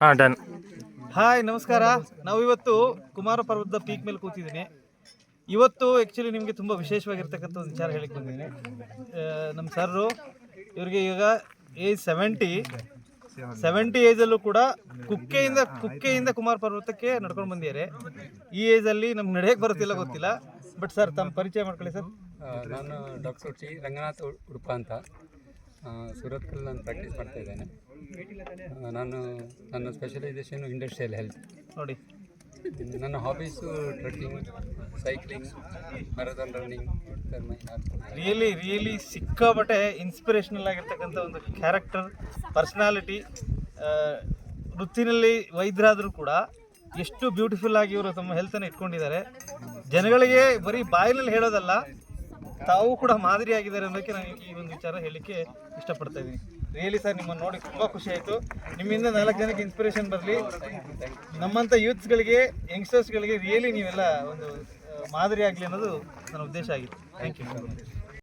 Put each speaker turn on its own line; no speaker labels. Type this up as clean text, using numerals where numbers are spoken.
ಹಾಂ done.
Hi ನಮಸ್ಕಾರ. ನಾವು ಇವತ್ತು ಕುಮಾರ ಪರ್ವತದ ಪೀಕ್ ಮೇಲೆ ಕೂತಿದ್ದೀನಿ. ಇವತ್ತು ಆ್ಯಕ್ಚುಲಿ ನಿಮಗೆ ತುಂಬ ವಿಶೇಷವಾಗಿರ್ತಕ್ಕಂಥ ಒಂದು ವಿಚಾರ ಹೇಳಿಕ್ಕೆ ಬಂದಿದ್ದೀನಿ. ನಮ್ಮ ಸರ್ರು ಇವ್ರಿಗೆ ಈಗ ಏಜ್ 70 ಏಜಲ್ಲೂ ಕೂಡ ಕುಕ್ಕೆಯಿಂದ ಕುಮಾರ ಪರ್ವತಕ್ಕೆ ನಡ್ಕೊಂಡು ಬಂದಿದ್ದಾರೆ. ಈ ಏಜಲ್ಲಿ ನಮ್ಗೆ ನಡೆಯೋಕ್ಕೆ ಬರುತ್ತಿಲ್ಲ ಗೊತ್ತಿಲ್ಲ. ಬಟ್ ಸರ್ ತಮ್ಮ ಪರಿಚಯ ಮಾಡ್ಕೊಳ್ಳಿ ಸರ್.
ನಾನು ಡಾಕ್ಟರ್ ಟಿ ರಂಗನಾಥ್ ಉಡುಪ ಅಂತ, ಸೂರತ್ಕಲ್ ನಾನು ಪ್ರಾಕ್ಟೀಸ್ ಮಾಡ್ತಾ ಇದ್ದೇನೆ. ನನ್ನ ಸ್ಪೆಷಲೈಸೇಷನ್ ಇಂಡಸ್ಟ್ರಿಯಲ್ ಹೆಲ್ತ್.
ನೋಡಿ,
ನನ್ನ hobbies trekking, cycling, marathon running.
Really ಸಿಕ್ಕಾಪಟ್ಟೆ ಇನ್ಸ್ಪಿರೇಷನಲ್ ಆಗಿರ್ತಕ್ಕಂಥ ಒಂದು ಕ್ಯಾರೆಕ್ಟರ್, ಪರ್ಸ್ನಾಲಿಟಿ. ವೃತ್ತಿನಲ್ಲಿ ವೈದ್ಯರಾದರೂ ಕೂಡ ಎಷ್ಟು ಬ್ಯೂಟಿಫುಲ್ ಆಗಿ ಇವರು ತಮ್ಮ ಹೆಲ್ತನ್ನು ಇಟ್ಕೊಂಡಿದ್ದಾರೆ. ಜನಗಳಿಗೆ ಬರೀ ಬಾಯಿನಲ್ಲಿ ಹೇಳೋದಲ್ಲ, ತಾವು ಕೂಡ ಮಾದರಿಯಾಗಿದ್ದಾರೆ ಅನ್ನೋಕ್ಕೆ ನಾನು ಈ ಒಂದು ವಿಚಾರ ಹೇಳಲಿಕ್ಕೆ ಇಷ್ಟಪಡ್ತಾ ಇದ್ದೀನಿ. ರಿಯಲಿ ಸರ್, ನಿಮ್ಮನ್ನು ನೋಡಿ ತುಂಬ ಖುಷಿ ಆಯಿತು. ನಿಮ್ಮಿಂದ 4 ಜನಕ್ಕೆ ಇನ್ಸ್ಪಿರೇಷನ್ ಬರಲಿ. ನಮ್ಮಂಥ ಯೂತ್ಸ್ಗಳಿಗೆ, ಯಂಗ್ಸ್ಟರ್ಸ್ಗಳಿಗೆ ರಿಯಲಿ ನೀವೆಲ್ಲ ಒಂದು ಮಾದರಿ ಆಗಲಿ ಅನ್ನೋದು ನನ್ನ ಉದ್ದೇಶ ಆಗಿತ್ತು. Thank you sir.